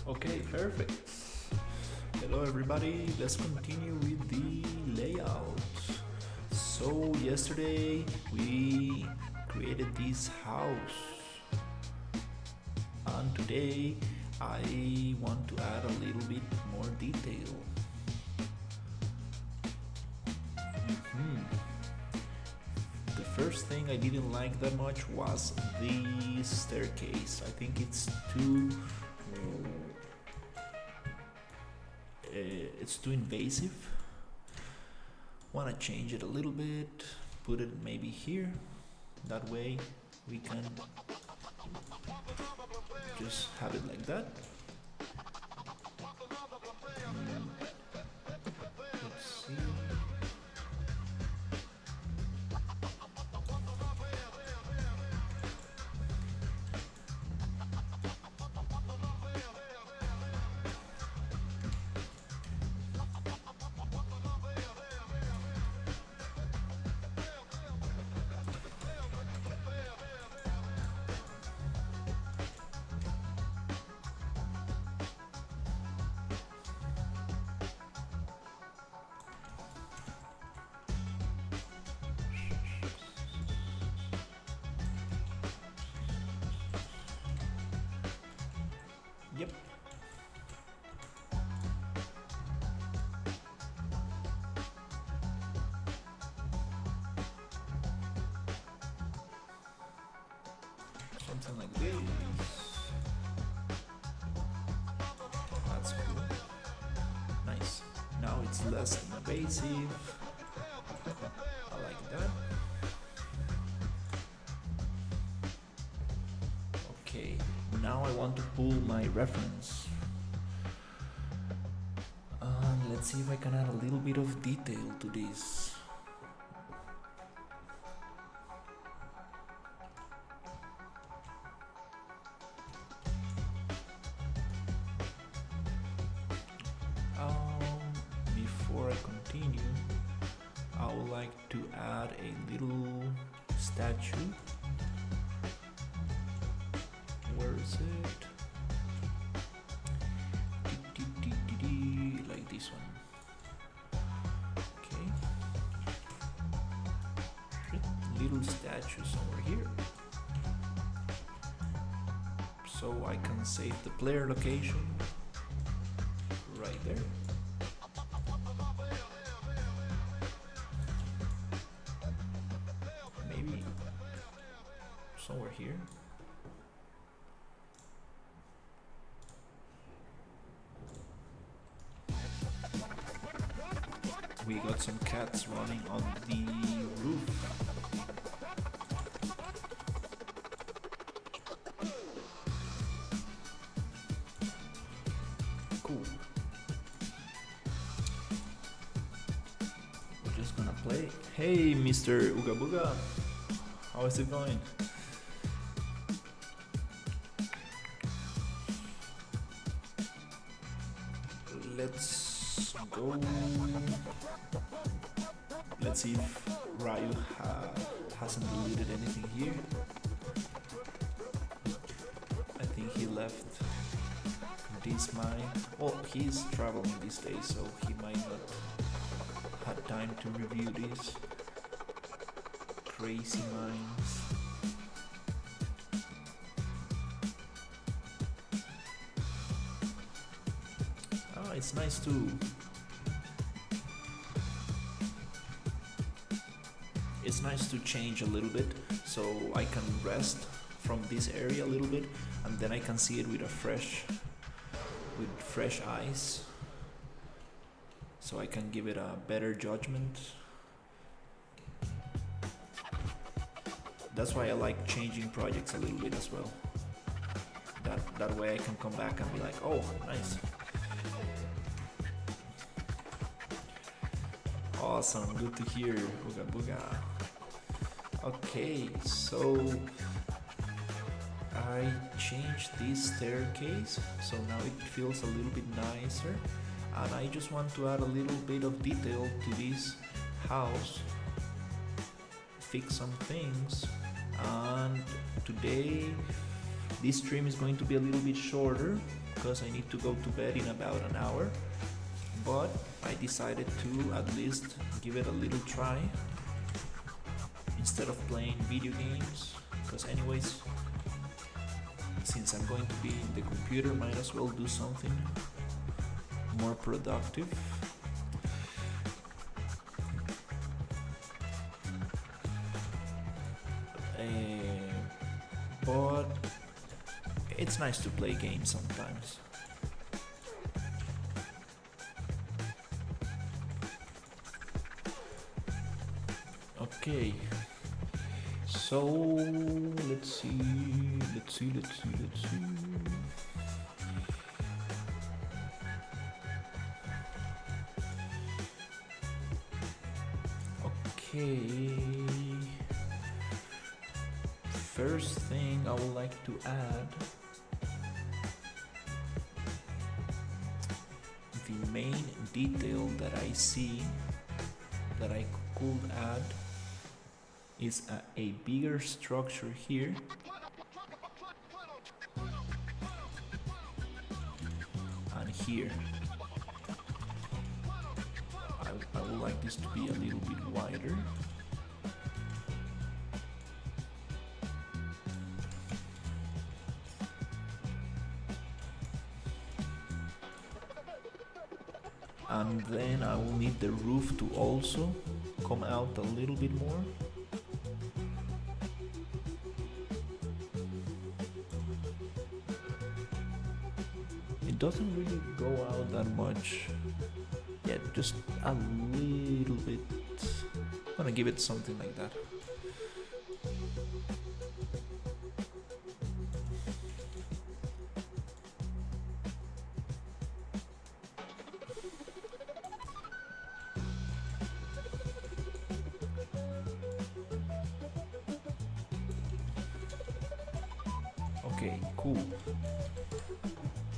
Okay, perfect. Hello everybody, let's continue with the layout. So yesterday we created this house, and today I want to add a little bit more detail. The first thing I didn't like that much was the staircase. I think it's too invasive. Want to change it a little bit, put it maybe here. That way we can just have it like that. Let's see. Yep. Something like this. That's cool. Nice. Now it's less invasive. I like that. Okay, now I want to pull my reference. Let's see if I can add a little bit of detail to this. Before I continue, I would like to add a little statue. Where is it? Like this one. Okay. Little statue somewhere here. So I can save the player location right there. Maybe somewhere here. We got some cats running on the roof. Cool. We're just gonna play. Hey, Mr. Ooga Booga. How is it going? Let's go. Let's see if Ryu hasn't deleted anything here. I think he left this mine. Well, he's traveling these days, so he might not have time to review these crazy mines. It's nice to change a little bit, so I can rest from this area a little bit, and then I can see it with fresh eyes, so I can give it a better judgment. That's why I like changing projects a little bit as well. That way I can come back and be like, oh, nice. Awesome, good to hear, Ooga Booga. Okay, so I changed this staircase, so now it feels a little bit nicer, and I just want to add a little bit of detail to this house, fix some things, and today this stream is going to be a little bit shorter because I need to go to bed in about an hour, but I decided to at least give it a little try instead of playing video games, because anyways, since I'm going to be in the computer, might as well do something more productive. But it's nice to play games sometimes. Okay, so let's see. Okay, first thing I would like to add, the main detail that I see that I could add is a bigger structure here, and here. I would like this to be a little bit wider. And then I will need the roof to also come out a little bit more. It doesn't really go out that much. Yeah, just a little bit. I'm gonna give it something like that. Okay, cool.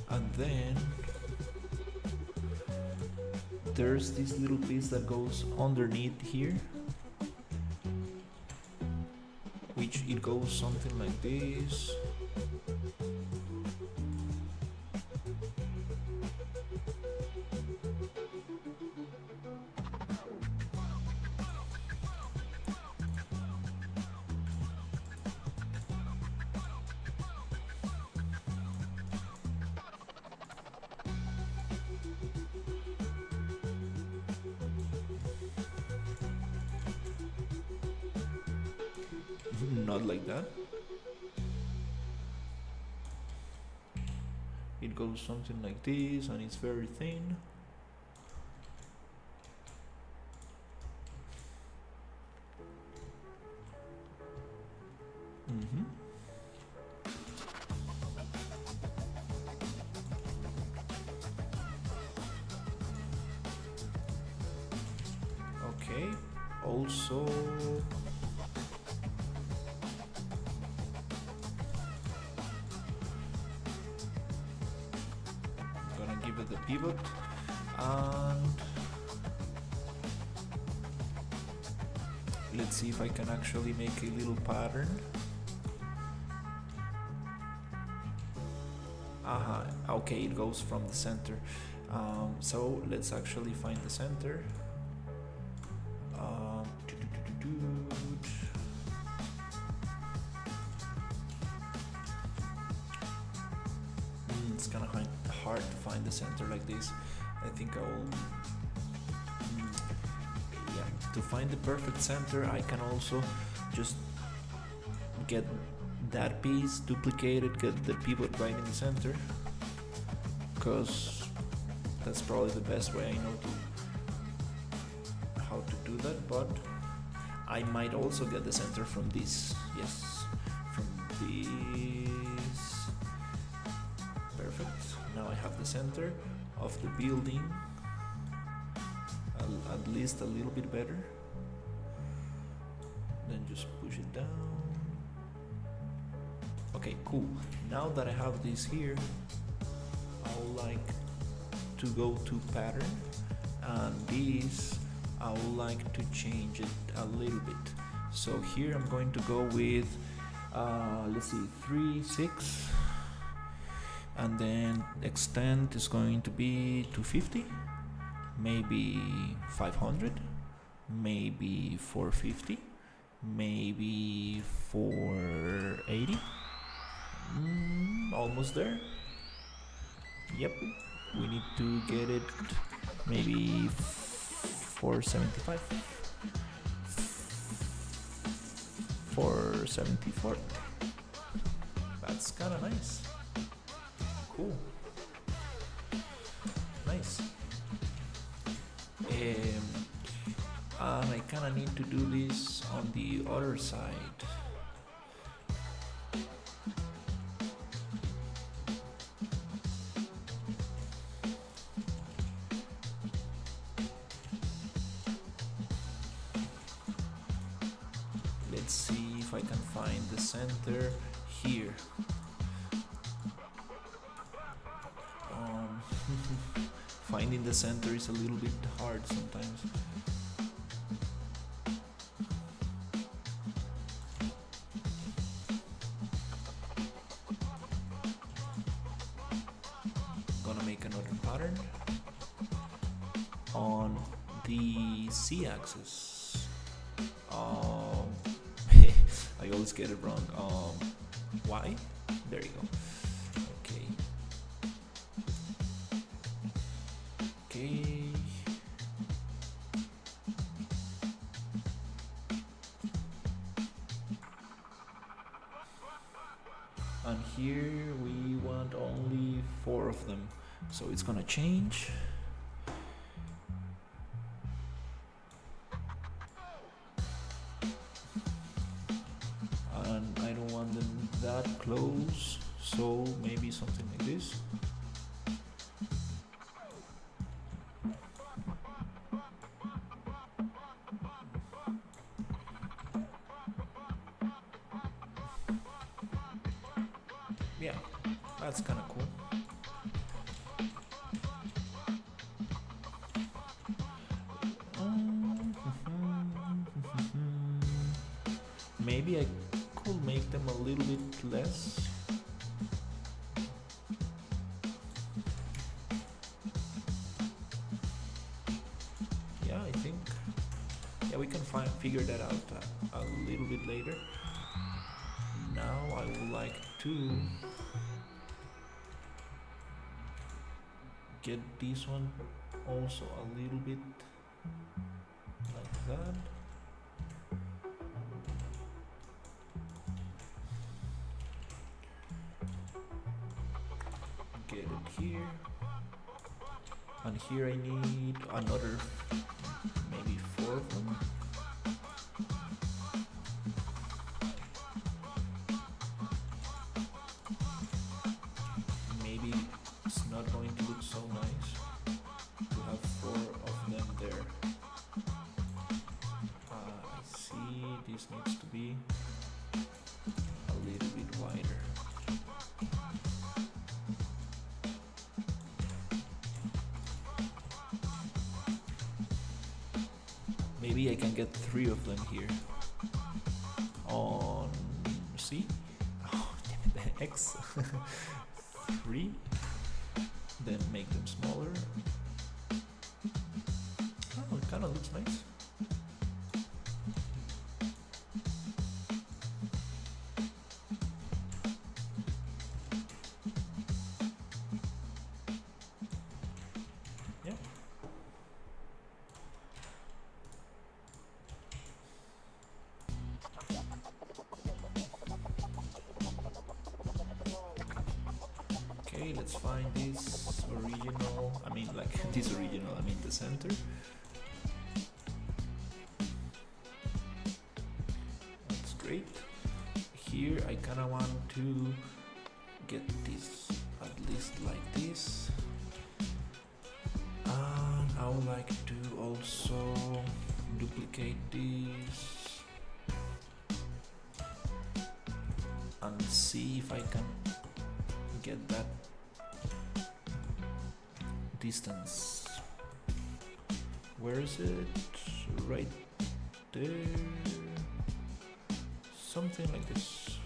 And then there's this little piece that goes underneath here, which it goes something like this. Not like that. It goes something like this, and it's very thin. Okay, also the pivot, and let's see if I can actually make a little pattern. Okay, it goes from the center. So let's actually find the center. It's kind of hard to find the center like this. I think I will. Yeah, to find the perfect center, I can also just get that piece duplicated, get the pivot right in the center, because that's probably the best way I know how to do that. But I might also get the center from this. Yes, from this. Perfect. Now I have the center of the building, at least a little bit better. Then just push it down. Okay, cool. Now that I have this here, I would like to go to pattern, and this I would like to change it a little bit. So here I'm going to go with let's see, 3, 6, and then extent is going to be 250, maybe 500, maybe 450, maybe 480. Almost there. Yep, we need to get it maybe 475, 474. That's kind of nice. Cool. Nice. And I kind of need to do this on the other side. Let's see if I can find the center here. Finding the center is a little bit hard sometimes. Gonna make another pattern on the Z-axis. I always get it wrong. Y? There you go. Okay. Okay. And here we want only 4 of them. So it's gonna change. And I don't want them that close, so maybe something like this. Yeah, that's kind of cool. Maybe I could make them a little bit less. Yeah, I think. Yeah, we can figure that out a little bit later. Now I would like to get this one also a little bit like that. Get it here. And here I need another maybe 4 of them. Maybe it's not going to look so nice to have 4 of them there. I see this needs to be a little bit wider. Maybe I can get 3 of them here on C. Oh, damn it, X. 3. Then make them smaller. Oh, it kind of looks nice. Yeah. Okay, let's find this original, I mean the center. That's great. Here I kinda want to get this at least like this. And I would like to also duplicate this and see if I can get that distance. Where is it? Right there. Something like this.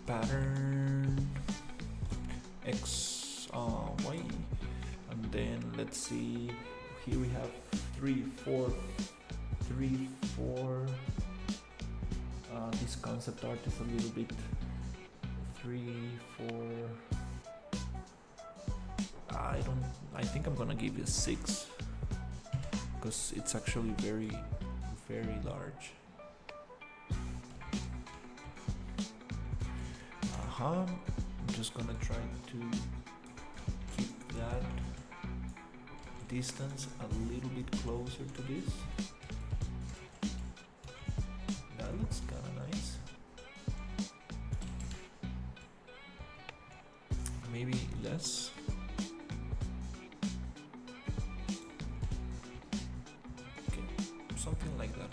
pattern X Y, and then let's see, here we have 3 4 3 4. This concept art is a little bit 3 4. I think I'm gonna give it a 6 because it's actually very large. I'm just gonna try to keep that distance a little bit closer to this. That looks kinda nice. Maybe less. Okay, something like that.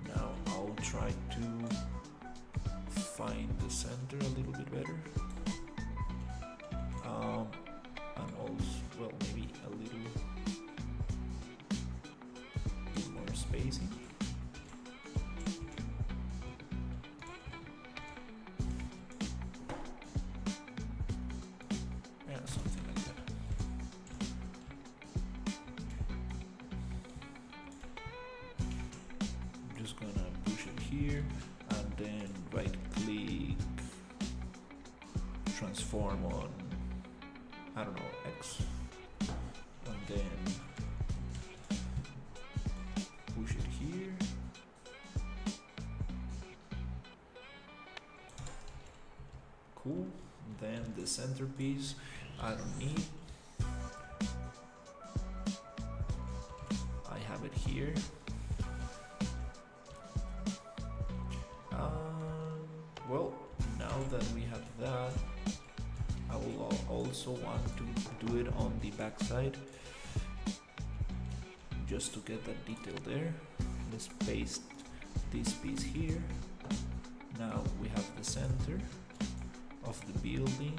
Now I'll try to find the center a little bit better, and also, well, maybe a little bit more spacing. Yeah, something like that. I'm just gonna push it here and then right click, transform on, I don't know, X, and then push it here. Cool. Then the centerpiece I don't need. I have it here. Well, now that we have that, I will also want to do it on the back side, just to get that detail there. Let's paste this piece here. Now we have the center of the building.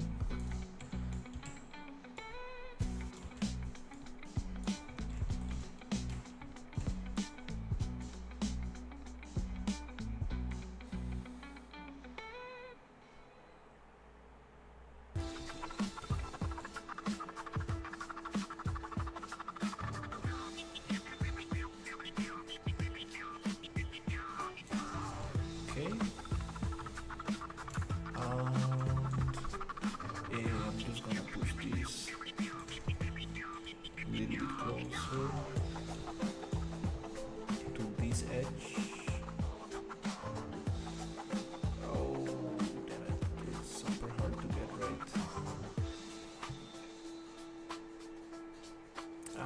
Okay, and I'm just gonna push this a little bit closer to this edge. Oh, damn it, it's super hard to get right.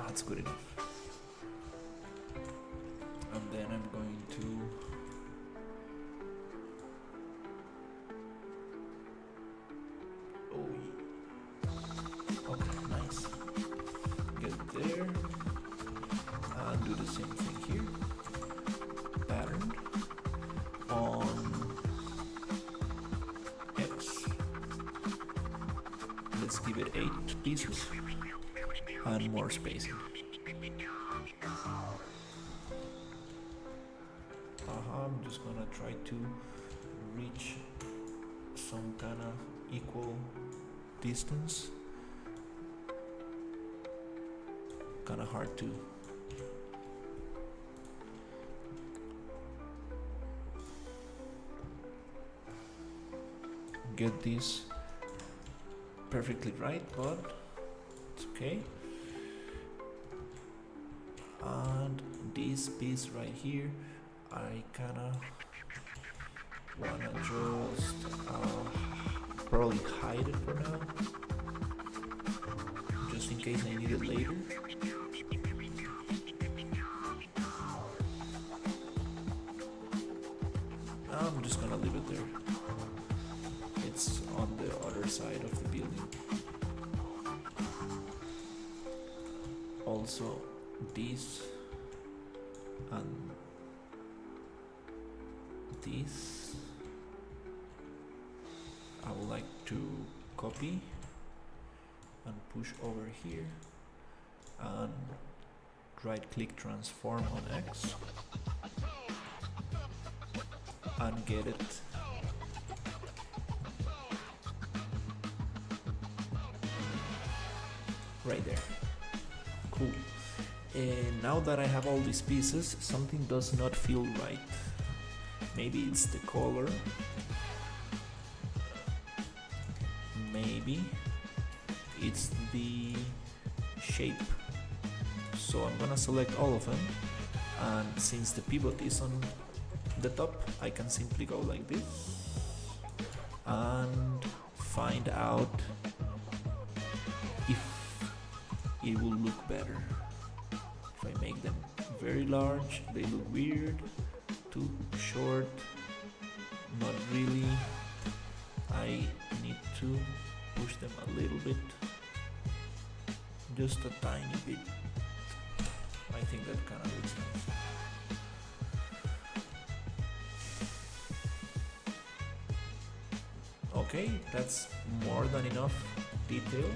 It's good enough. And then I'm going to okay, nice. Get there and do the same thing here. Pattern on X. Let's give it 8 pieces and more spacing. I'm just gonna try to reach some kind of equal distance. Kind of hard to get this perfectly right, but it's okay. And this piece right here, I kinda wanna just probably hide it for now, just in case I need it later. I'm just gonna leave it there. It's on the other side of the building. Also, this and this I would like to copy and push over here and right click transform on X. and get it. Right there. Cool. And now that I have all these pieces, something does not feel right. Maybe it's the color. Maybe it's the shape. So I'm gonna select all of them, and since the pivot is on the top, I can simply go like this and find out if it will look better. If I make them very large, they look weird. Too short, not really. I need to push them a little bit, just a tiny bit. I think that kind of looks nice. Okay, that's more than enough detail.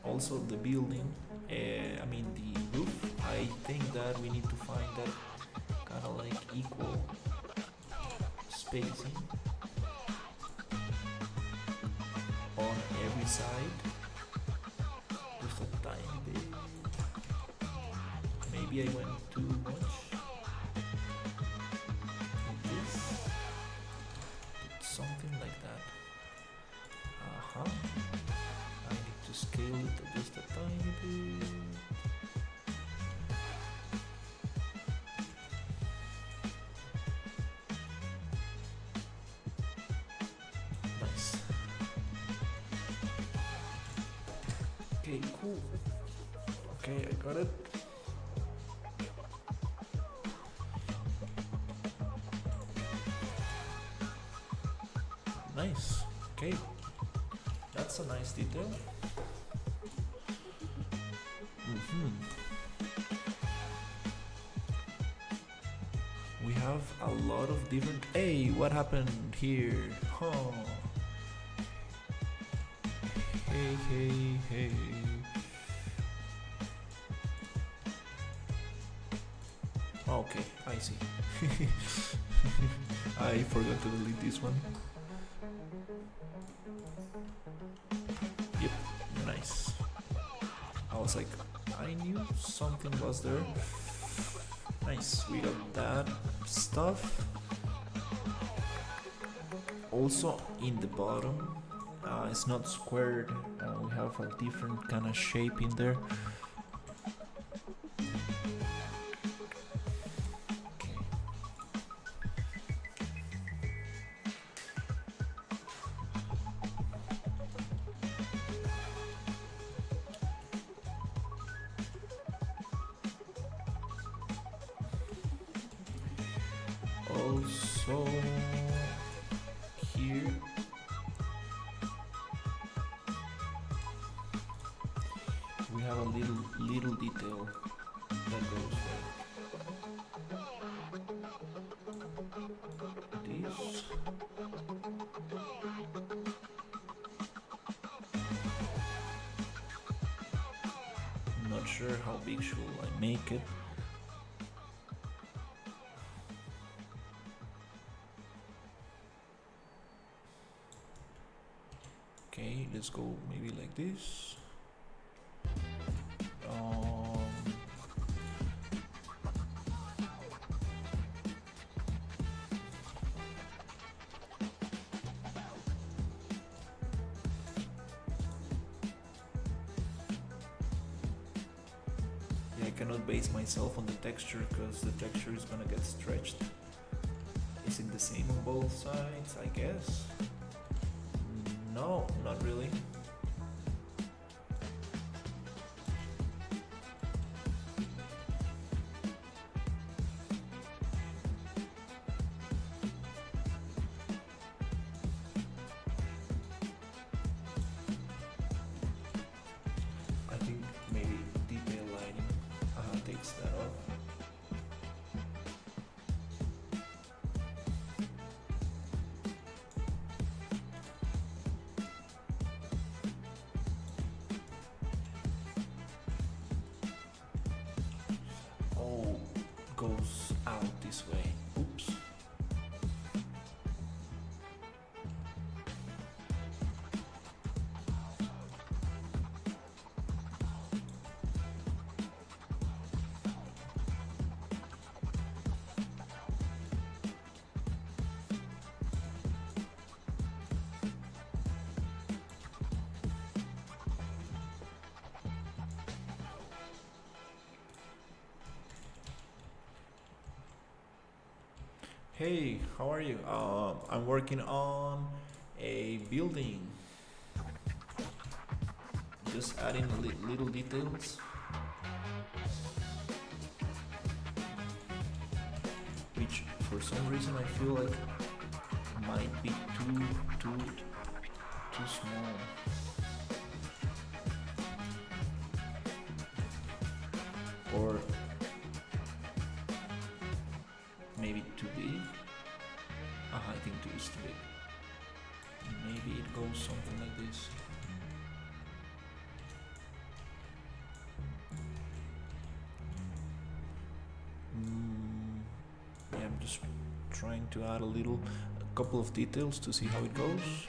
Also the building, I mean the roof, I think that we need to find that kind of like equal spacing on every side, just a tiny bit. Maybe I went too much. Like this, something like that. I need to scale it just a tiny bit. Nice. Okay, cool. Okay, I got it. Nice. Okay, that's a nice detail. We have a lot of different. Hey, what happened here? Huh. Hey. Okay, I see. I forgot to delete this one. Yep, nice. I was like, I knew something was there. Nice, we got that stuff. Also in the bottom, it's not squared. We have a different kind of shape in there. Also here we have a little detail that goes like this. Not sure how big should I make it. Okay, let's go maybe like this. Yeah, I cannot base myself on the texture because the texture is gonna get stretched. Is it the same on both sides? I guess. No, not really. I think maybe detail lighting takes that off. goes out this way. Oops. Hey, how are you? I'm working on a building. Just adding little details. Which for some reason I feel like might be too small. Or maybe too big. I think 2 is too big. Maybe it goes something like this. Yeah, I'm just trying to add a couple of details to see how it goes.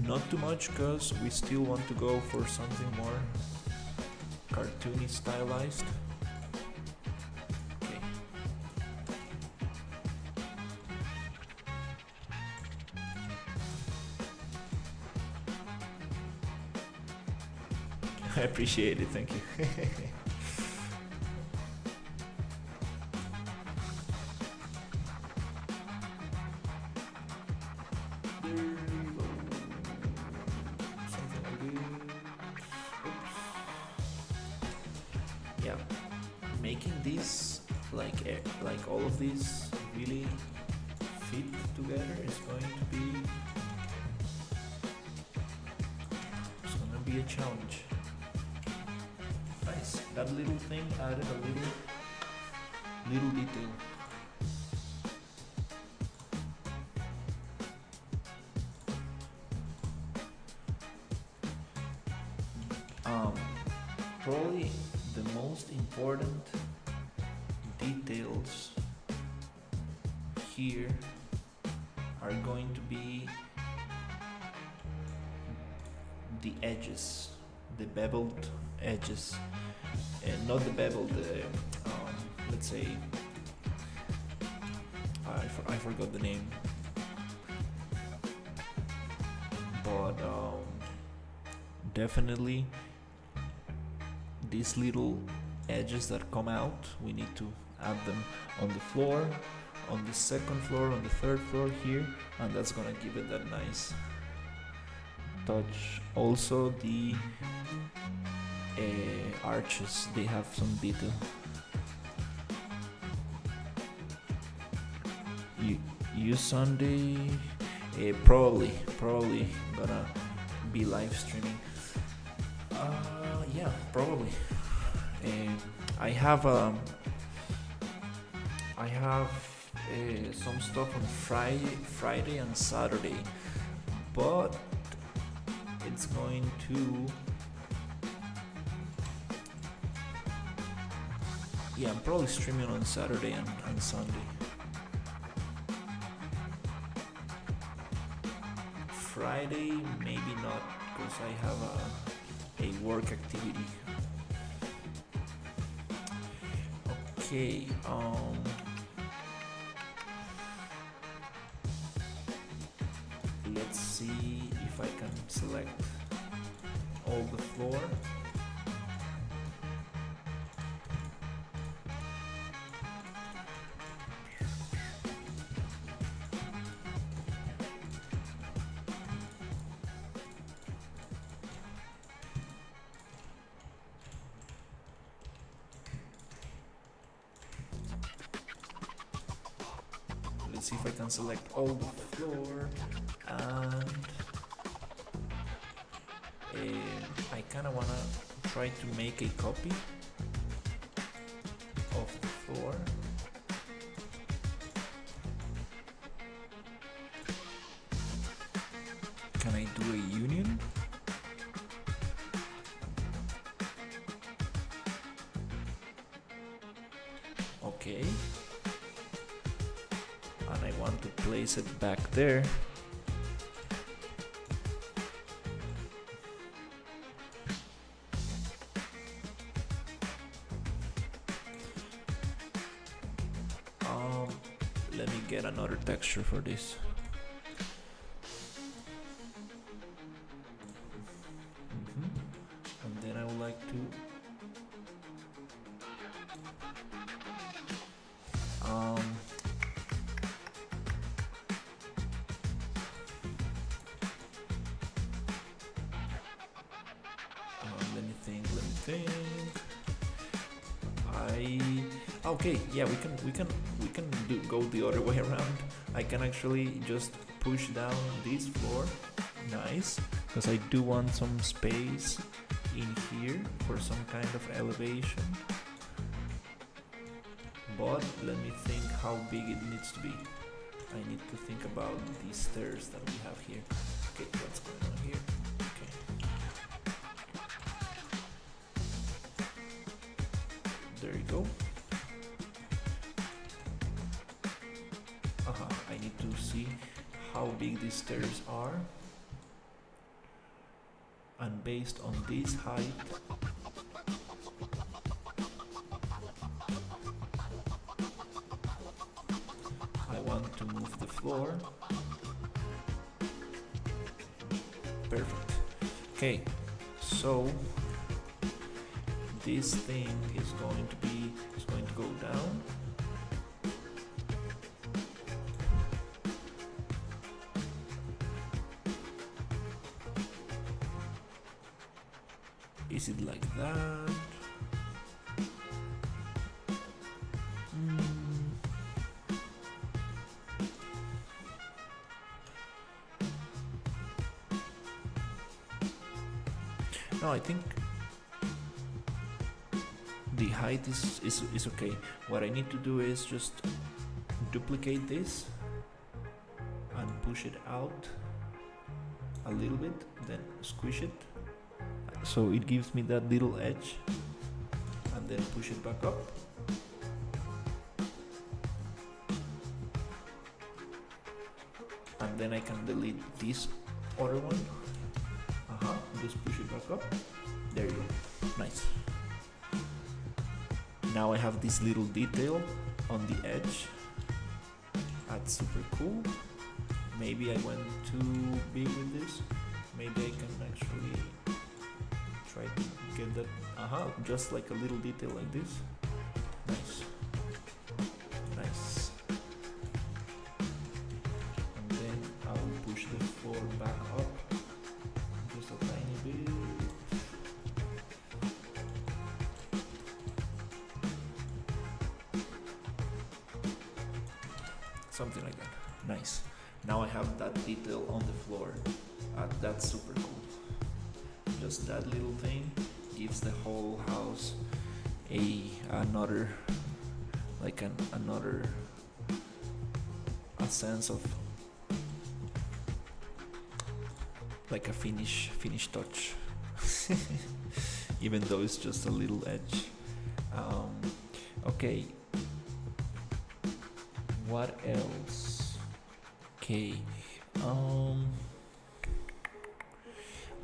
Not too much, because we still want to go for something more cartoony stylized. Okay. I appreciate it, thank you. Yeah, making this like all of these really fit together is going to be a challenge. Nice. That little thing added a little detail. Probably the most important details here are going to be the edges, the beveled edges, and not the beveled, let's say, I forgot the name, but definitely these little edges that come out, we need to add them on the floor, on the second floor, on the third floor here, and that's gonna give it that nice touch. Also the arches, they have some detail. You Sunday, probably gonna be live streaming. Yeah, probably. I have some stuff on Friday and Saturday, but it's going to. Yeah, I'm probably streaming on Saturday and Sunday. Friday, maybe not, because I have a work activity. Okay, let's see if I can select all the floor. Let's see if I can select all the floor, and I kind of want to try to make a copy of the floor. Can I union. Okay. And I want to place it back there. Let me get another texture for this. And then I would like to let me think. Okay, yeah, we can go the other way around. I can actually just push down this floor. Nice, because I do want some space in here for some kind of elevation. But let me think how big it needs to be. I need to think about these stairs that we have here. Okay, what's going on here? Okay. There you go. I need to see how big these stairs are. And based on this height, I want to move the floor. Perfect. Okay, so this thing is going to go down. Is it like that? No, I think the height is okay. What I need to do is just duplicate this and push it out a little bit, then squish it so it gives me that little edge, and then push it back up. And then I can delete this other one. Just push it back up. There you go. Nice. Now I have this little detail on the edge. That's super cool. Maybe I went too big with this. Maybe I can actually try to get that. Just like a little detail like this. Nice. Nice. And then I will push the floor back up just a tiny bit. Something like that. Nice. Now I have that detail on the floor. That's super cool. Just that little thing gives the whole house another sense of like a finish touch. Even though it's just a little edge. Okay. What else? Okay.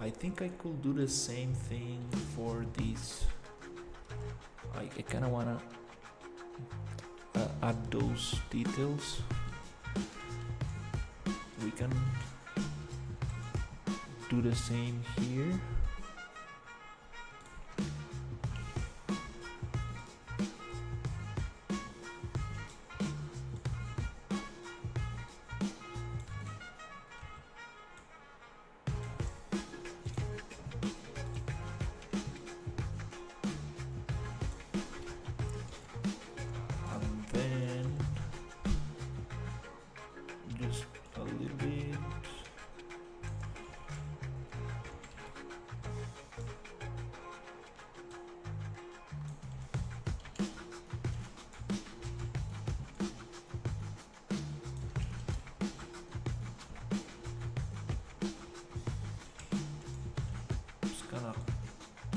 I think I could do the same thing for this. I kind of wanna add those details. We can do the same here.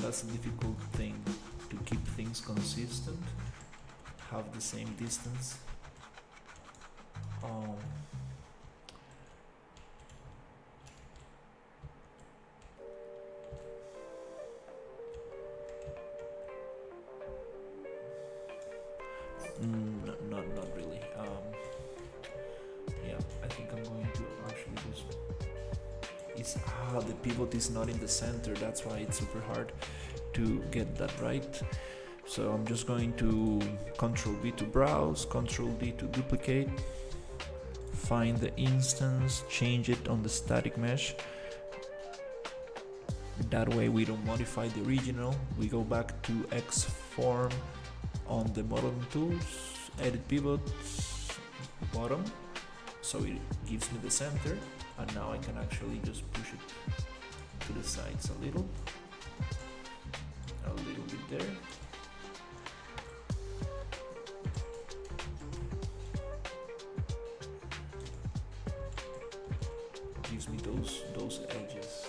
that's a difficult thing, to keep things consistent, have the same distance. Not really. Yeah, I think I'm going to actually just. The pivot is not in the center. That's why it's super hard to get that right. So I'm just going to Control V to browse, Control D to duplicate, find the instance, change it on the static mesh. That way we don't modify the original. We go back to Xform on the modeling tools, edit pivots, bottom, so it gives me the center, and now I can actually just push it to the sides a little bit there. Gives me those edges.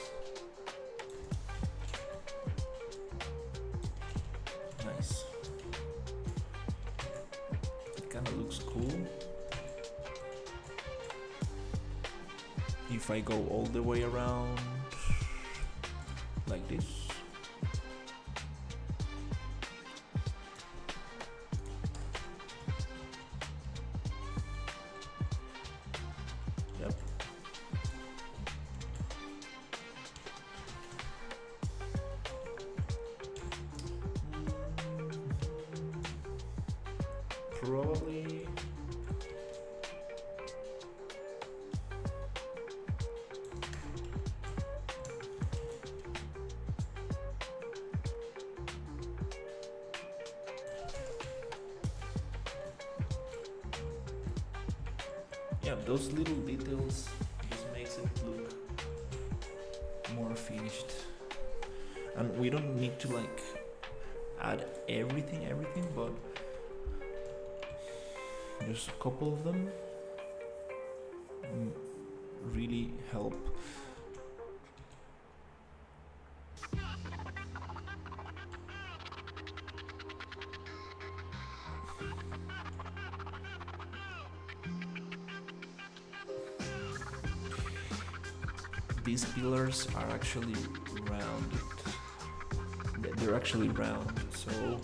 Nice. It kind of looks cool. If I go all the way around like this, yep. Probably those little details just makes it look more finished, and we don't need to like add everything, but just a couple of them really help. These pillars are actually rounded. They're actually round, so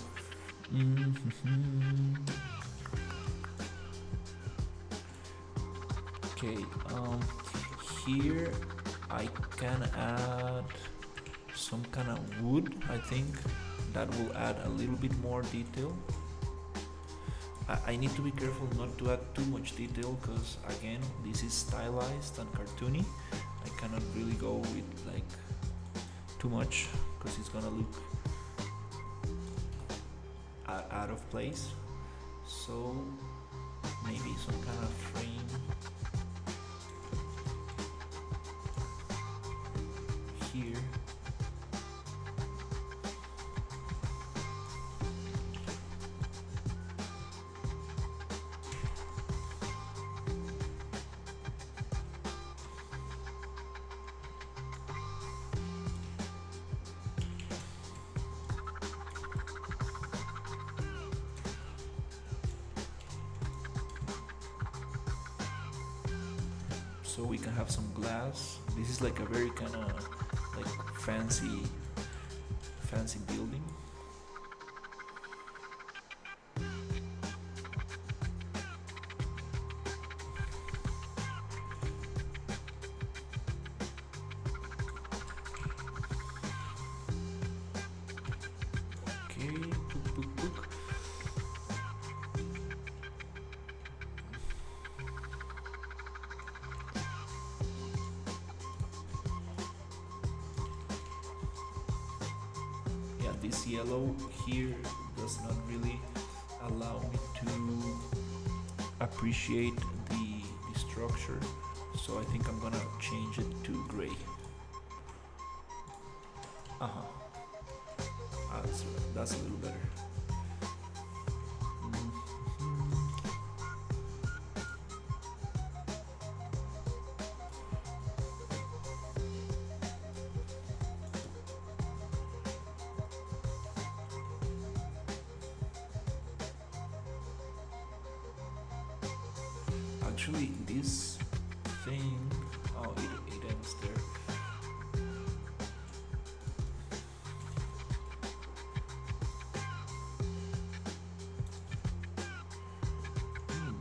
okay, here I can add some kind of wood. I think that will add a little bit more detail. I need to be careful not to add too much detail, because again, this is stylized and cartoony. I cannot really go with like too much, because it's gonna look out of place. So maybe some kind of frame here. So we can have some glass. This is like a very kind of like fancy building. Okay, book. This yellow here does not really allow me to appreciate the structure, so I think I'm gonna change it to gray. That's a little better. actually this thing, oh, it ends there.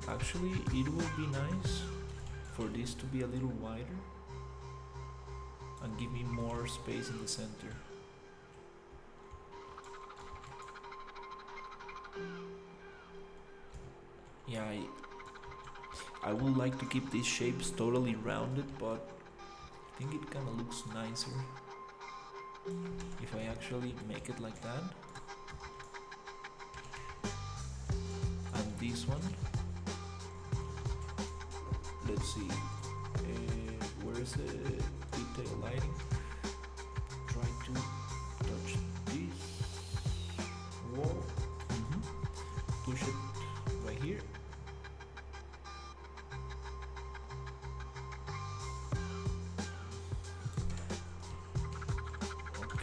Actually, it would be nice for this to be a little wider and give me more space in the center. Yeah, I would like to keep these shapes totally rounded, but I think it kind of looks nicer if I actually make it like that. And this one, let's see, where's the detail lighting? Try to touch this wall, push it right here.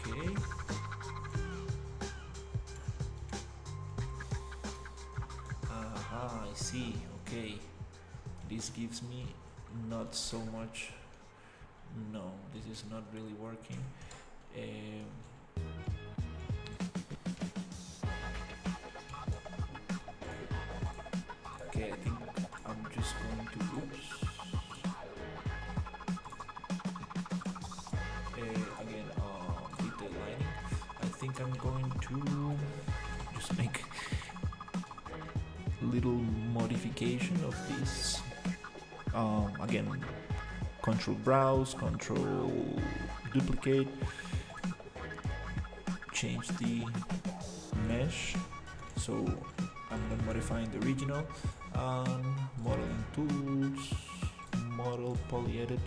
Okay. Aha, I see. Okay. This gives me not so much. No, this is not really working. Okay, I think I'm just going to oops. Again, detail lighting. I think I'm going to just make a little modification of this. Again, control browse, control duplicate, change the mesh, so I'm not modifying the original, modeling tools, model poly edit.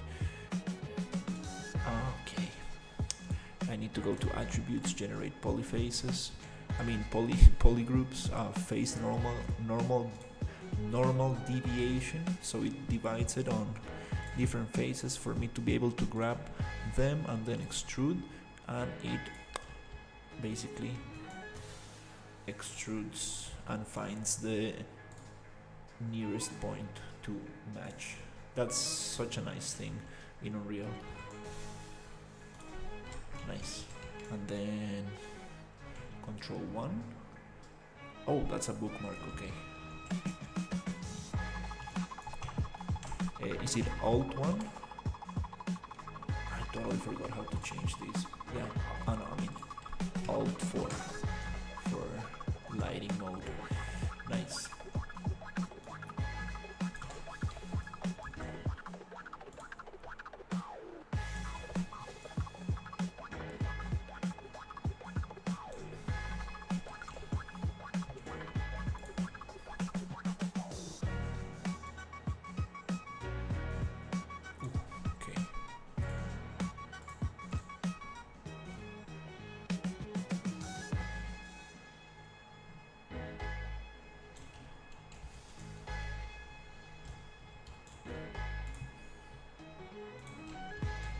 Okay, I need to go to attributes, generate polyfaces, poly groups, face normal deviation, so it divides it on different faces for me to be able to grab them and then extrude, and it basically extrudes and finds the nearest point to match. That's such a nice thing in Unreal. Nice. And then Control 1. Oh, that's a bookmark, okay. Is it Alt 1? I totally forgot how to change these. Yeah, oh no, Alt 4 for lighting mode. Nice.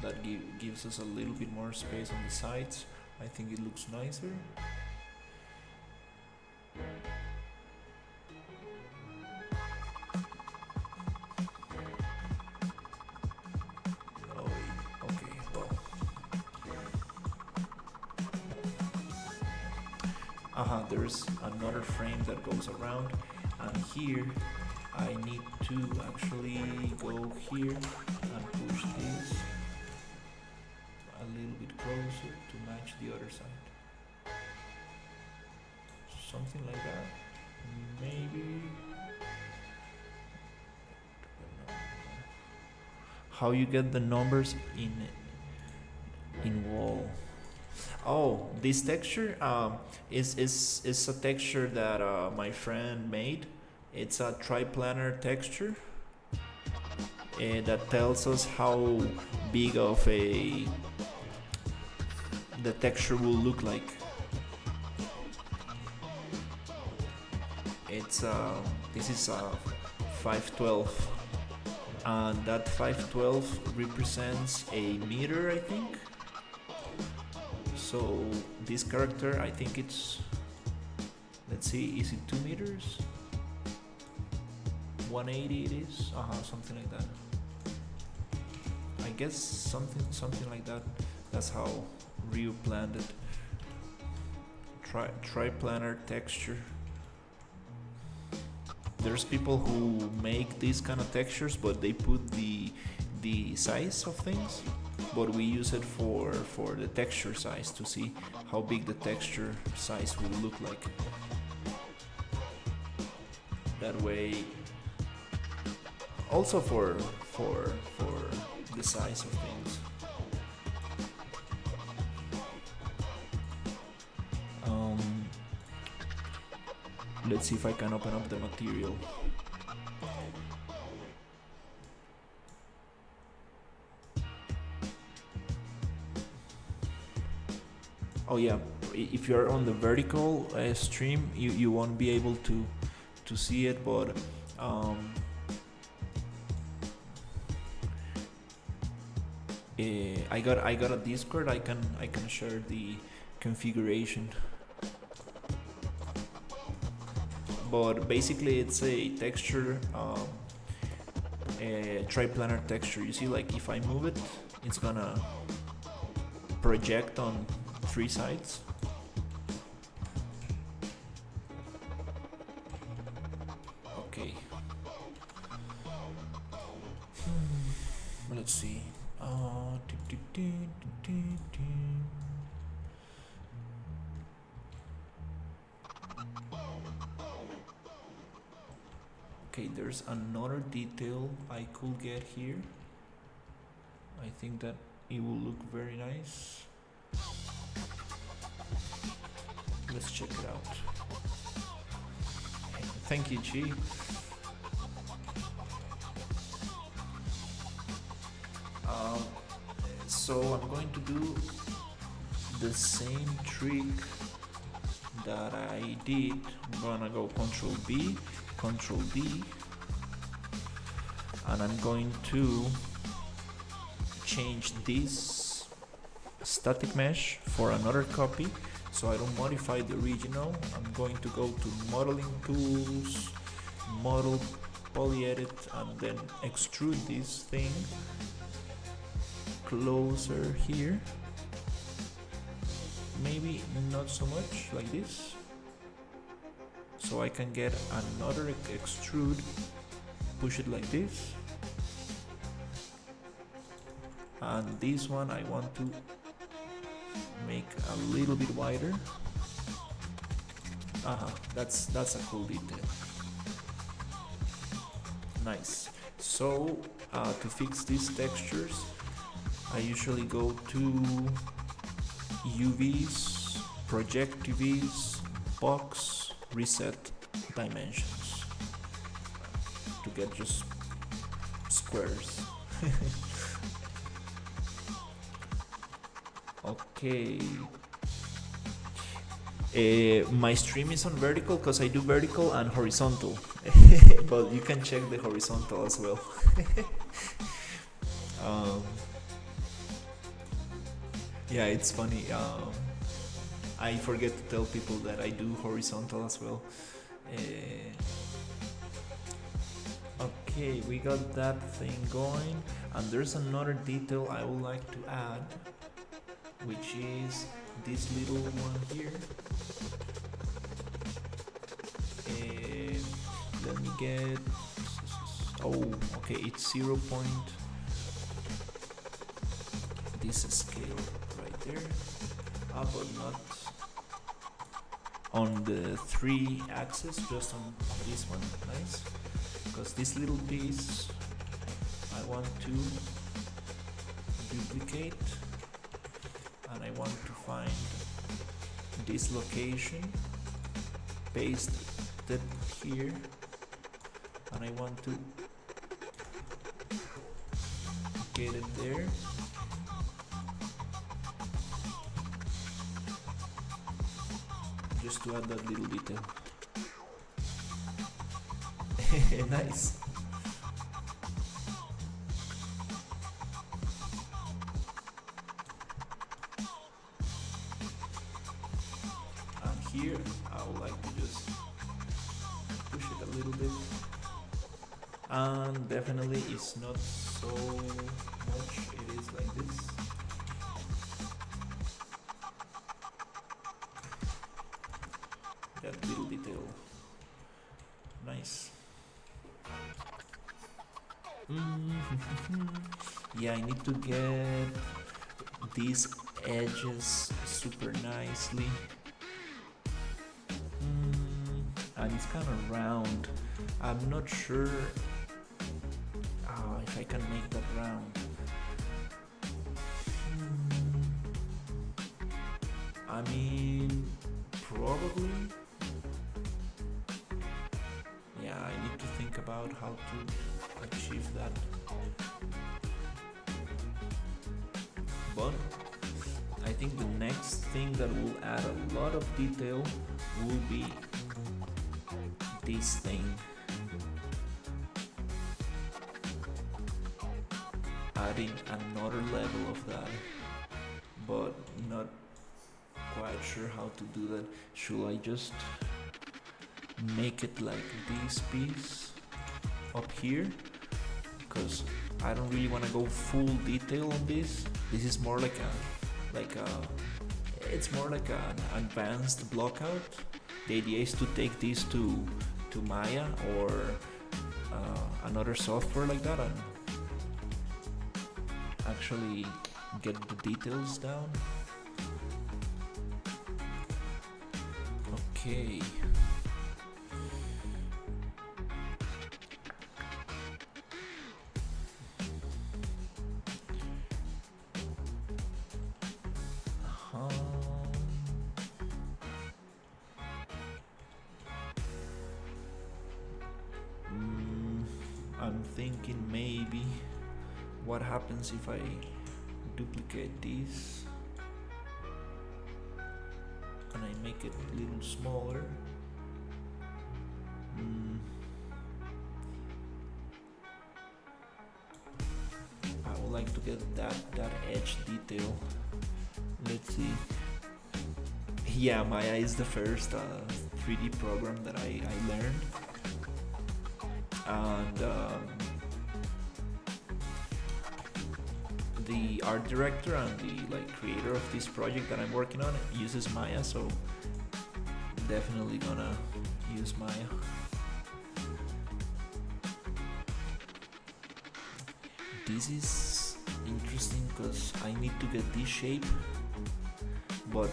That gives us a little bit more space on the sides. I think it looks nicer. Oh, okay, well. There's another frame that goes around, and here I need to actually go here and push this a little bit closer to match the other side. Something like that. Maybe. How you get the numbers in wall? Oh, this texture is a texture that my friend made. It's a triplanar texture that tells us how big of the texture will look like. It's this is a 512, and that 512 represents a meter, I think. So this character, I think it's, let's see, is it 2 meters? 180 it is, something like that. I guess something like that. That's how Ryu planned it. Triplanar texture. There's people who make these kind of textures, but they put the size of things. But we use it for the texture size to see how big the texture size will look like. That way, also for the size of things. Let's see if I can open up the material. Oh yeah, if you're on the vertical stream, you won't be able to see it, but I got a Discord. I can share the configuration. But basically, it's a texture, a triplanar texture. You see, like if I move it, it's gonna project on 3 sides. Okay. Let's see. Okay, there's another detail I could get here. I think that it will look very nice. Let's check it out. Thank you, Chi. So I'm going to do the same trick that I did. I'm gonna go Control B, Control D, and I'm going to change this static mesh for another copy so I don't modify the original. I'm going to go to Modeling Tools, Model, Polyedit, and then extrude this thing closer here. Maybe not so much, like this. So I can get another extrude, push it like this. And this one I want to make a little bit wider. That's a cool detail. Nice. So to fix these textures, I usually go to UVs, project UVs, box, reset dimensions to get just squares. Okay. My stream is on vertical because I do vertical and horizontal, but you can check the horizontal as well. Yeah, it's funny. I forget to tell people that I do horizontal as well. Okay, we got that thing going, and there's another detail I would like to add, which is this little one here. Let me get. Oh, okay, it's 0. This scale right there, but not on the 3 axis, just on this one. Nice, because this little piece I want to duplicate, and I want to find this location, paste it here, and I want to get it there. Just to add that little detail. Nice. And here I would like to just push it a little bit. and definitely it's not so much, it is like this. That little detail, nice. Yeah, I need to get these edges super nicely. And it's kind of round. I'm not sure if I can make that round. I mean, probably. Yeah, I need to think about how to achieve that. But I think the next thing that will add a lot of detail will be this thing. Adding another level of that, but not quite sure how to do that. Should I just make it like this piece up here? Because I don't really want to go full detail on this. This is more like it's more like an advanced block out. The idea is to take this to Maya or another software like that and actually get the details down. Okay. I'm thinking maybe what happens if I duplicate this and I make it a little smaller. I would like to get that edge detail. Let's see. Yeah, Maya is the first 3D program that I learned. And the art director and the creator of this project that I'm working on uses Maya, so definitely gonna use Maya. This is interesting because I need to get this shape, but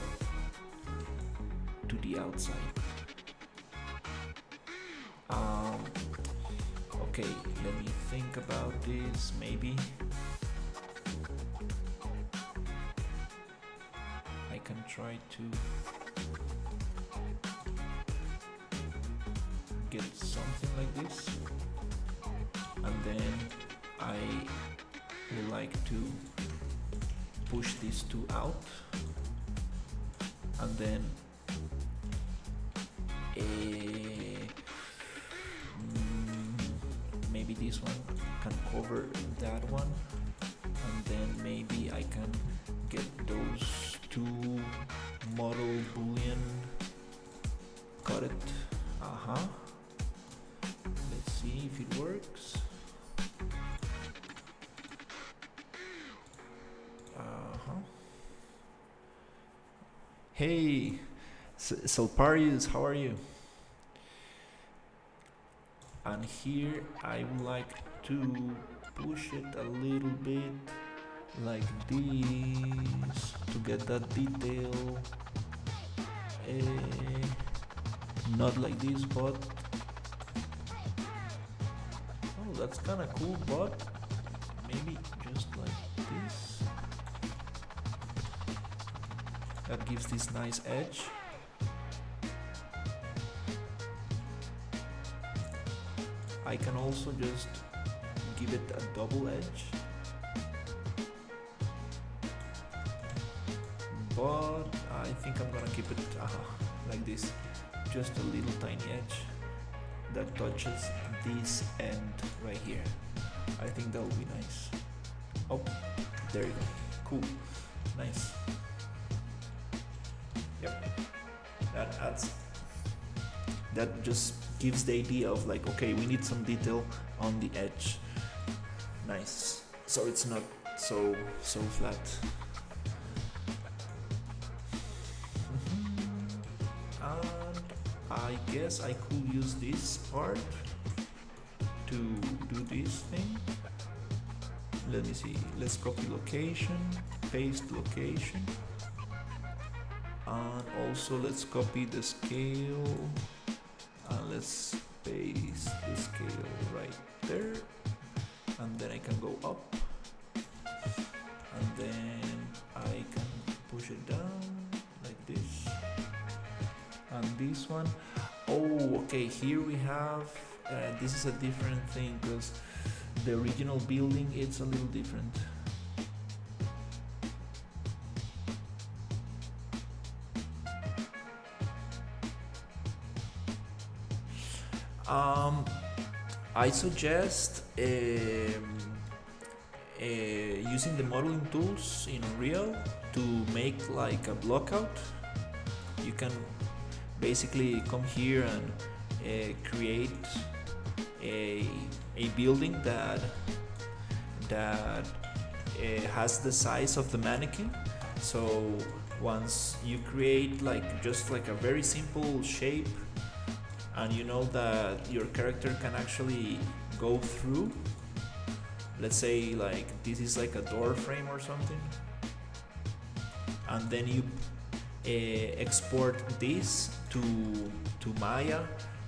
to the outside. Okay, let me think about this. Maybe I can try to get something like this, and then I would like to push these two out, and then maybe this one can cover that one, and then maybe I can get those two model boolean, cut it. Let's see if it works. Hey, Sulparius, how are you? And here I would like to push it a little bit like this to get that detail. Not like this, but oh, that's kind of cool, but maybe just like this. That gives this nice edge. I can also just give it a double edge, but I think I'm gonna keep it like this, just a little tiny edge that touches this end right here. I think that will be nice. Oh, there you go. Cool, nice. Yep, that adds. That just gives the idea of like, okay, we need some detail on the edge. Nice. So it's not so flat. And I guess I could use this part to do this thing. Let me see. Let's copy location, paste location, and also let's copy the scale, and let's paste the scale right there, and then I can go up, and then I can push it down like this, and this one. Oh, okay, here we have this is a different thing because the original building it's a little different. I suggest using the modeling tools in Unreal to make like a blockout. You can basically come here and create a building that has the size of the mannequin. So once you create like just like a very simple shape, and you know that your character can actually go through, let's say like this is like a door frame or something, and then you export this to Maya,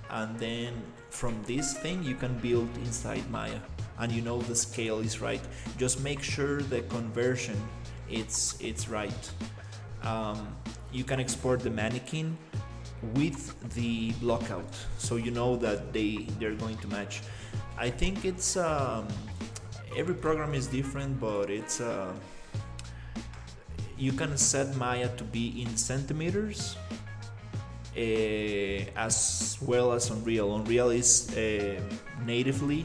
and then from this thing you can build inside Maya, and you know the scale is right. Just make sure the conversion it's right. You can export the mannequin with the blockout, so you know that they're going to match. I think it's every program is different, but it's you can set Maya to be in centimeters as well as Unreal. Unreal is natively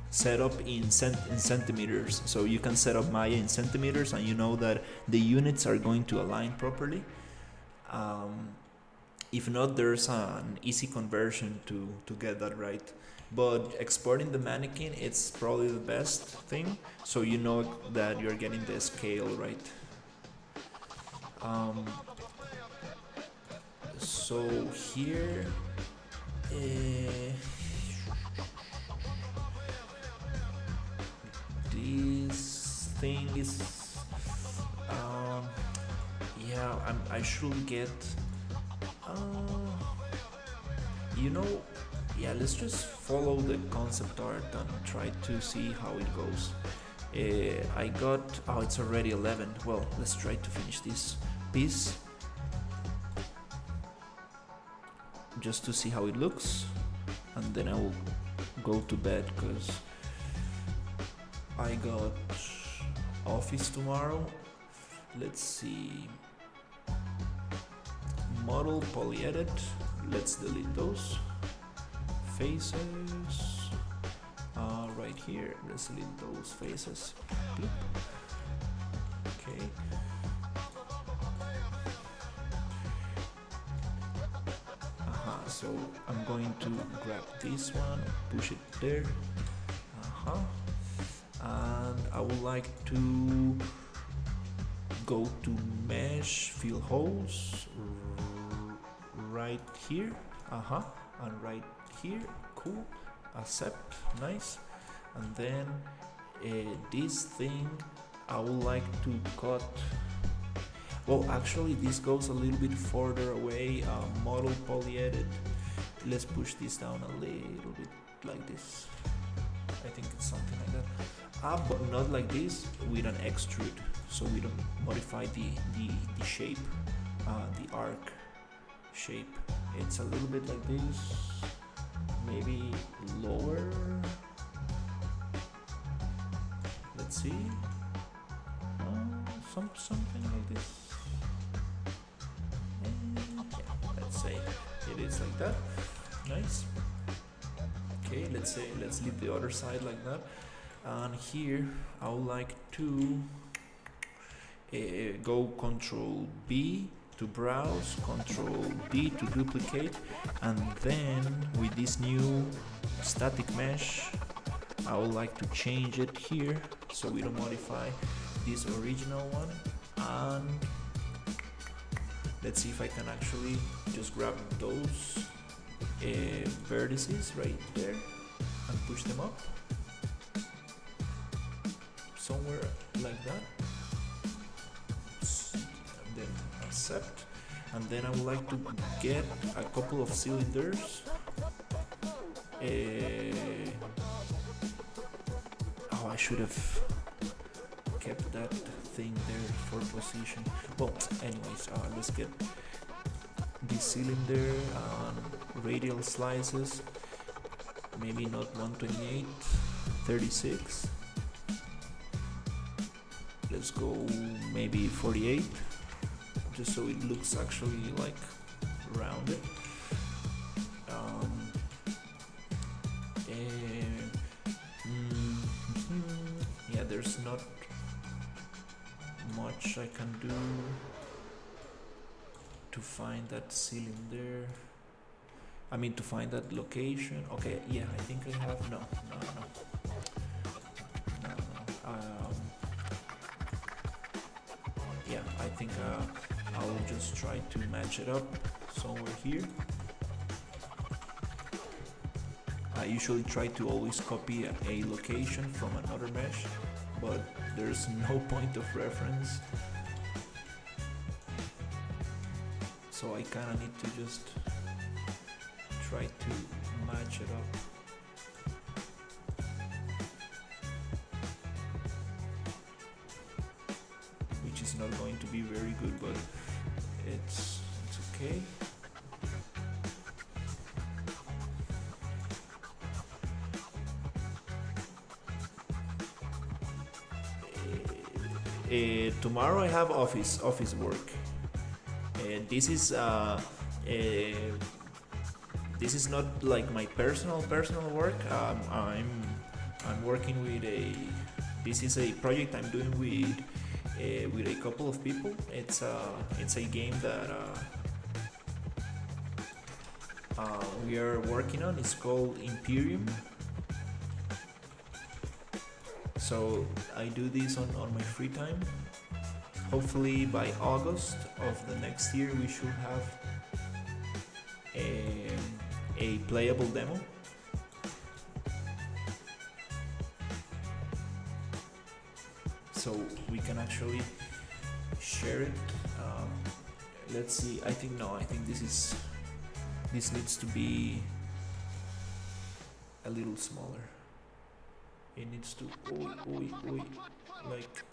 set up in centimeters, so you can set up Maya in centimeters, and you know that the units are going to align properly. If not, there's an easy conversion to get that right. But exporting the mannequin, it's probably the best thing, so you know that you're getting the scale right. So here, this thing is, yeah, I should get, you know, yeah, let's just follow the concept art and try to see how it goes. I got, oh, it's already 11. Well, let's try to finish this piece just to see how it looks, and then I will go to bed because I got office tomorrow. Let's see, model polyedit, let's delete those faces. Right here, let's delete those faces. Bloop. Okay. So I'm going to grab this one, push it there. And I would like to go to mesh, fill holes right here. And right here. Cool. Accept. Nice. And then this thing I would like to cut. Well, actually this goes a little bit further away. Model polyedit. Let's push this down a little bit like this. I think it's something like that. But not like this, with an extrude, so we don't modify the shape, the arc shape. It's a little bit like this, maybe lower. Let's see, something like this. Yeah, let's say it is like that. Nice. Okay, let's leave the other side like that. And here I would like to go Control B to to browse, Control D to duplicate, and then with this new static mesh, I would like to change it here so we don't modify this original one. And let's see if I can actually just grab those vertices right there and push them up somewhere like that, and then accept. And then I would like to get a couple of cylinders. Oh, I should have kept that thing there for position. Well, anyways, let's get this cylinder and radial slices. Maybe not 128, 36. Let's go maybe 48, just so it looks actually like rounded. Yeah, there's not much I can do to find that cylinder. I mean, to find that location. Okay, yeah, I think I have. No. Yeah, I think I'll just try to match it up somewhere here. I usually try to always copy a location from another mesh, but there's no point of reference, so I kinda need to just try to match it up. Which is not going to be very good, but it's okay. Tomorrow I have office work. This is not like my personal work. I'm working with this is a project I'm doing with a couple of people. It's a game that we are working on. It's called Imperium. So I do this on my free time. Hopefully by August of the next year we should have a playable demo. So we can actually share it. Let's see. I think this needs to be a little smaller. It needs to like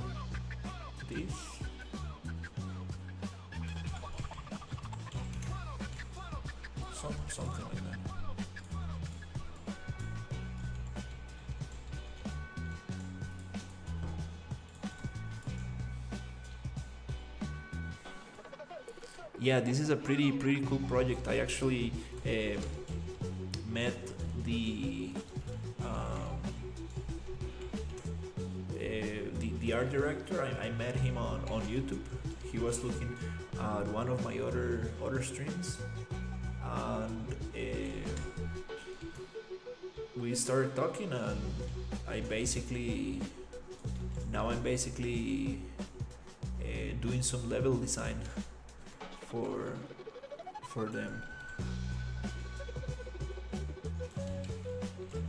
this. Something like that. Yeah, this is a pretty cool project. I actually met the art director. I met him on YouTube. He was looking at one of my other streams, and we started talking, and I'm basically doing some level design for them.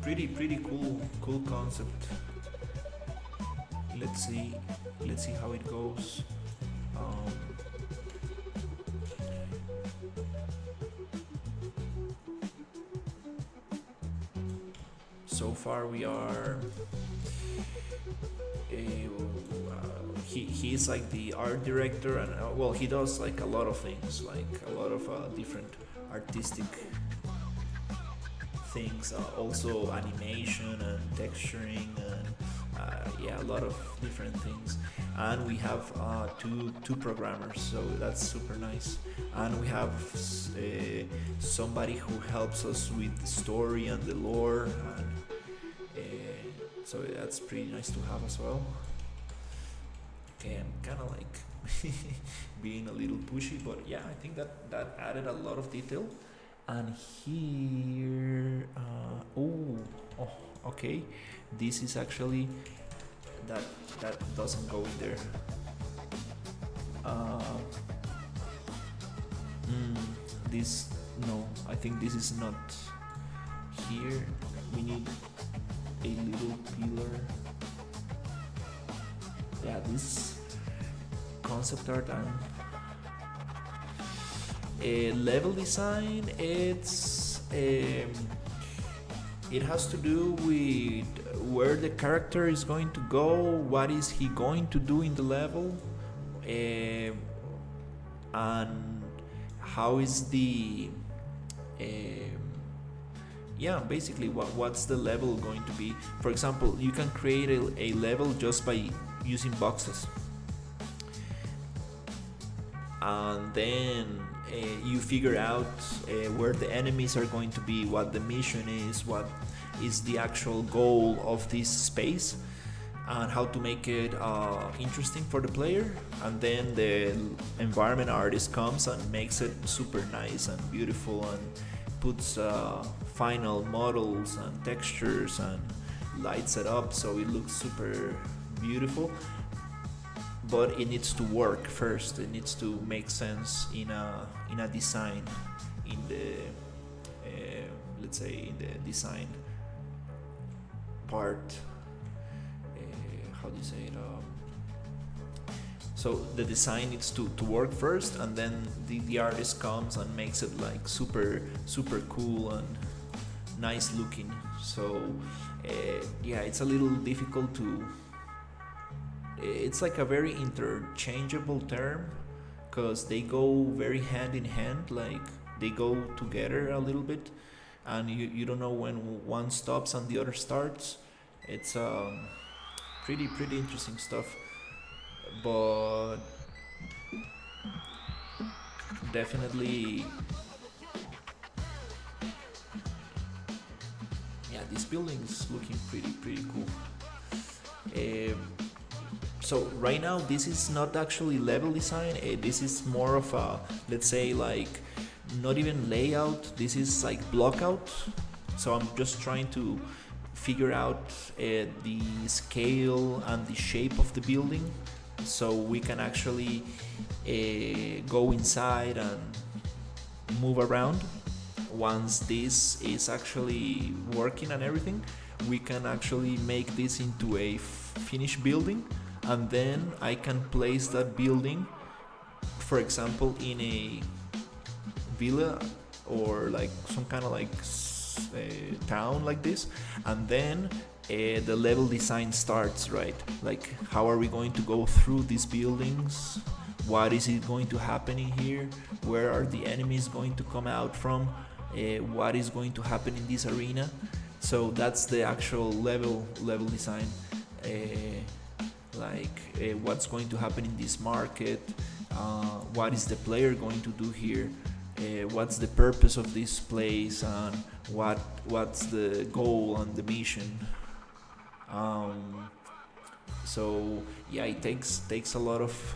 Pretty cool concept. Let's see how it goes. So far we are he's like the art director, and well, he does like a lot of things, like a lot of different artistic things, also animation and texturing, and yeah, a lot of different things. And we have two programmers, so that's super nice. And we have somebody who helps us with the story and the lore, and so that's pretty nice to have as well. Okay, I'm kind of like being a little pushy, but yeah, I think that added a lot of detail. And here, okay, this is actually that doesn't go in there. Uh, this, no, I think this is not here. We need a little pillar. Yeah, this concept art and level design, it has to do with where the character is going to go, what is he going to do in the level, and how is the basically what's the level going to be. For example, you can create a level just by using boxes, and then you figure out where the enemies are going to be, what the mission is, what is the actual goal of this space, and how to make it interesting for the player. And then the environment artist comes and makes it super nice and beautiful and puts final models and textures and lights it up so it looks super beautiful. But it needs to work first. It needs to make sense in a design, in the let's say in the design part. How do you say it? So the design needs to work first, and then the artist comes and makes it like super cool and nice looking. So it's a little difficult to. It's like a very interchangeable term because they go very hand in hand, like they go together a little bit, and you don't know when one stops and the other starts. It's pretty interesting stuff, but definitely, this building's looking pretty cool. So right now this is not actually level design. This is more of a, let's say, like not even layout. This is like block out. So I'm just trying to figure out the scale and the shape of the building, so we can actually go inside and move around. Once this is actually working and everything, we can actually make this into a finished building, and then I can place that building, for example, in a villa or like some kind of like town like this, and then the level design starts, right? Like, how are we going to go through these buildings? What is it going to happen in here? Where are the enemies going to come out from? What is going to happen in this arena? So that's the actual level design. What's going to happen in this market? What is the player going to do here? What's the purpose of this place, and what's the goal and the mission? So it takes a lot of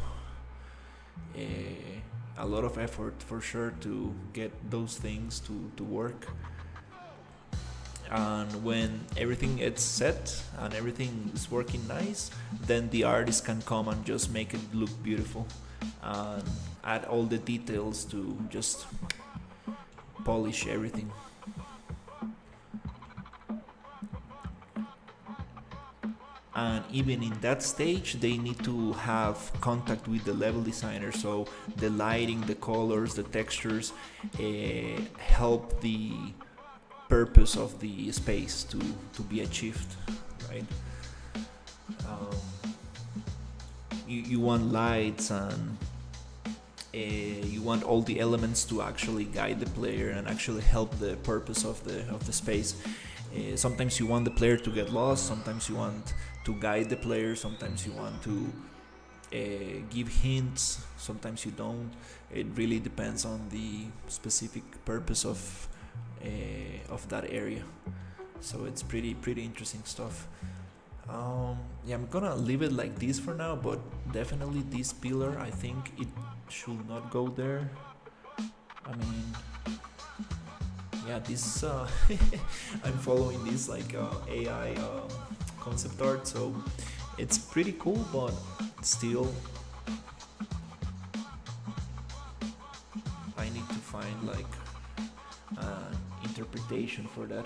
effort for sure to get those things to work. And when everything is set and everything is working nice, then the artist can come and just make it look beautiful and add all the details to just polish everything. And even in that stage, they need to have contact with the level designer, so the lighting, the colors, the textures help the purpose of the space to be achieved, right? You want lights, and you want all the elements to actually guide the player and actually help the purpose of the space. Sometimes you want the player to get lost, sometimes you want to guide the player, sometimes you want to give hints, sometimes you don't. It really depends on the specific purpose of that area. So it's pretty interesting stuff. Yeah, I'm gonna leave it like this for now, but definitely this pillar, I think it should not go there. I mean, yeah, this I'm following this like AI concept art, so it's pretty cool, but still I need to find like interpretation for that.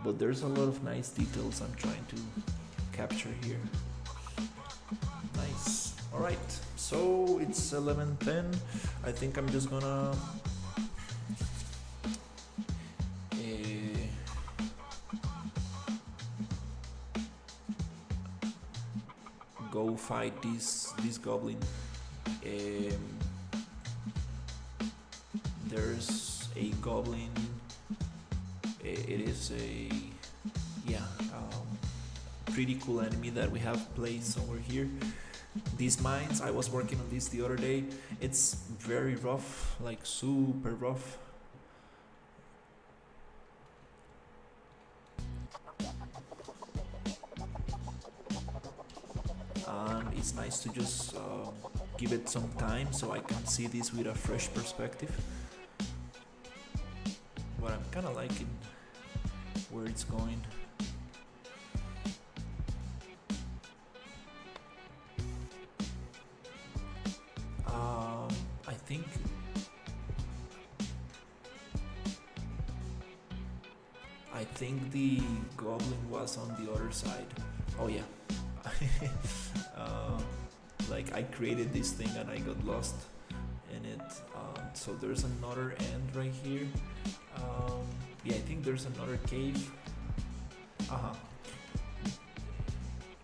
But there's a lot of nice details I'm trying to capture here. Nice. All right, so it's 11:10. I think I'm just gonna go fight this goblin. There's a goblin. It is a pretty cool enemy that we have placed somewhere here. These mines, I was working on this the other day. It's very rough, like super rough. And it's nice to just give it some time so I can see this with a fresh perspective. But I'm kind of liking where it's going. I think the goblin was on the other side. Oh yeah. Like I created this thing and I got lost in it. So there's another end right here. Yeah, I think there's another cave.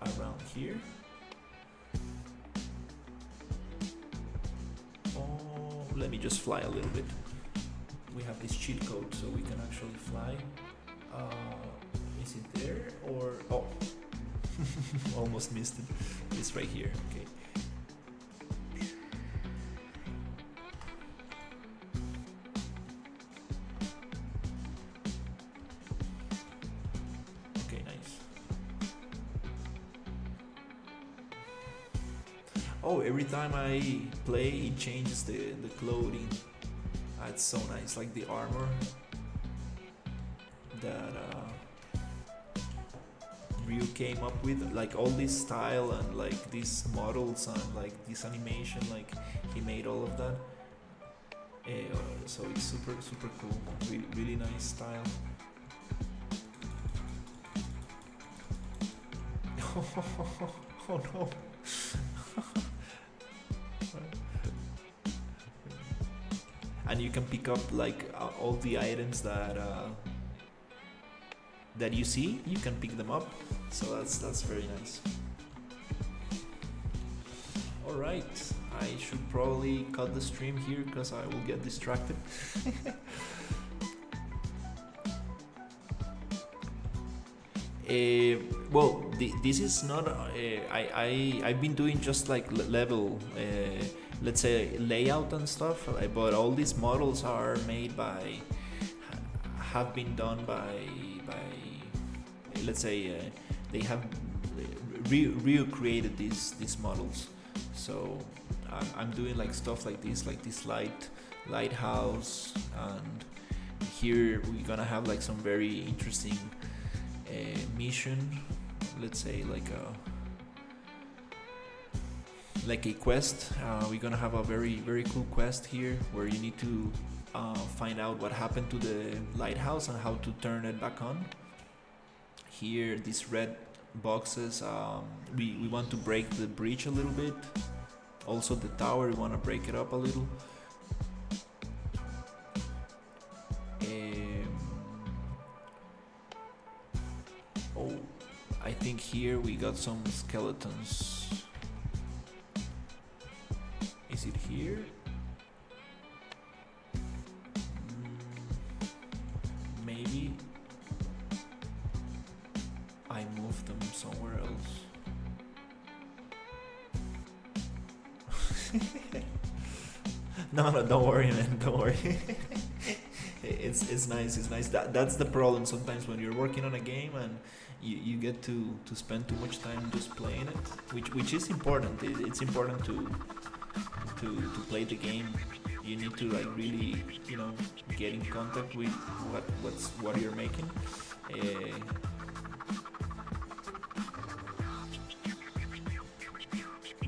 Around here. Oh, let me just fly a little bit. We have this cheat code so we can actually fly. Is it there or oh? Almost missed it. It's right here. Okay. Okay, nice. Oh, every time I play, it changes the clothing. That's so nice, like the armor that Ryu came up with, like all this style and like these models and like this animation, like he made all of that. So it's super cool, really nice style. Oh no. And you can pick up like all the items that you see. You can pick them up, so that's very nice. All right, I should probably cut the stream here because I will get distracted. Well, this is not. I've been doing just like level. Let's say layout and stuff, but all these models are made by, have been done by let's say they have recreated these models. So I'm doing like stuff like this lighthouse, and here we're gonna have like some very interesting mission. Let's say like a quest. We're gonna have a very cool quest here where you need to find out what happened to the lighthouse and how to turn it back on. Here, these red boxes, we want to break the bridge a little bit. Also the tower, we want to break it up a little. Oh, I think here we got some skeletons. Is it here? Maybe I moved them somewhere else. No, don't worry, man, don't worry. it's nice. It's nice. That's the problem sometimes when you're working on a game and you get to spend too much time just playing it, which is important. It's important to play the game. You need to like really get in contact with what you're making. Uh,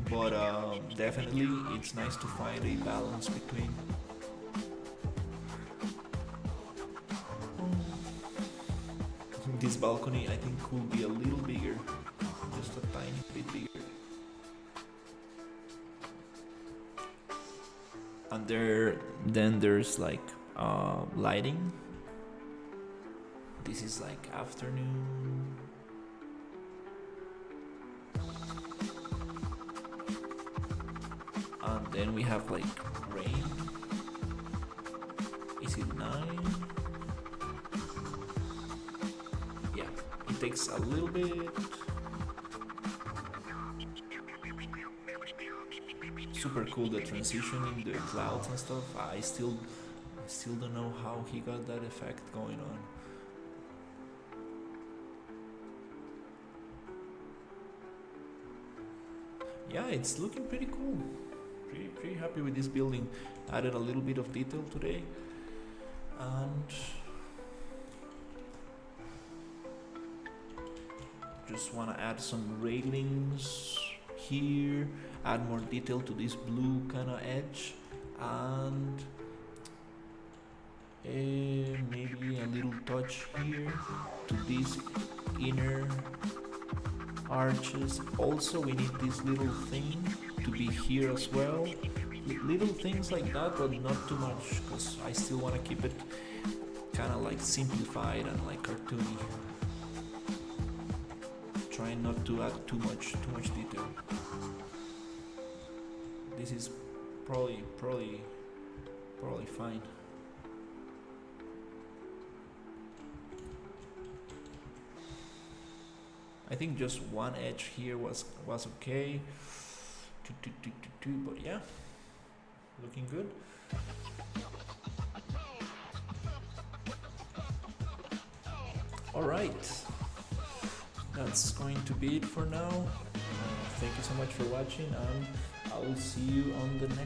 but definitely it's nice to find a balance between. This balcony I think could be a little bigger, just a tiny bit bigger. And then there's like lighting. This is like afternoon. And then we have like rain. Is it 9? Yeah, it takes a little bit. Super cool, the transition in the clouds and stuff. I still don't know how he got that effect going on. Yeah, it's looking pretty cool. Pretty happy with this building. Added a little bit of detail today, and just want to add some railings here, add more detail to this blue kind of edge, and maybe a little touch here to these inner arches. Also, we need this little thing to be here as well. Little things like that, but not too much, because I still want to keep it kind of like simplified and like cartoony. Trying not to add too much detail. This is probably fine. I think just one edge here was okay. But yeah, looking good. All right, that's going to be it for now. Thank you so much for watching, and I will see you on the next